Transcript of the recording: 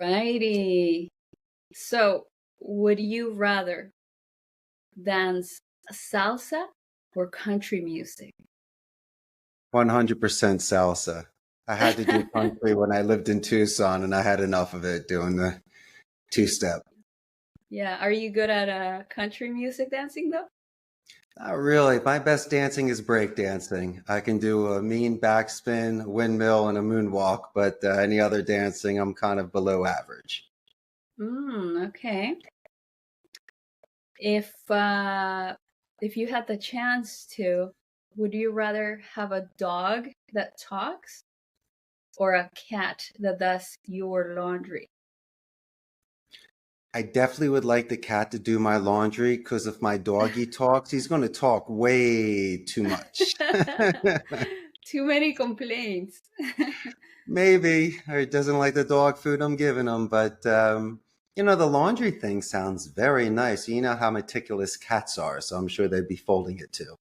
Righty. So, would you rather dance salsa or country music? 100% salsa. I had to do country when I lived in Tucson, and I had enough of it doing the two-step. Yeah, are you good at country music dancing though? Not really. My best dancing is break dancing. I can do a mean backspin, windmill, and a moonwalk, but any other dancing, I'm kind of below average. Okay. If you had the chance to, would you rather have a dog that talks or a cat that does your laundry? I definitely would like the cat to do my laundry because if my doggy talks, he's going to talk way too much. Too many complaints. Maybe, or he doesn't like the dog food I'm giving him, but the laundry thing sounds very nice. You know how meticulous cats are, so I'm sure they'd be folding it too.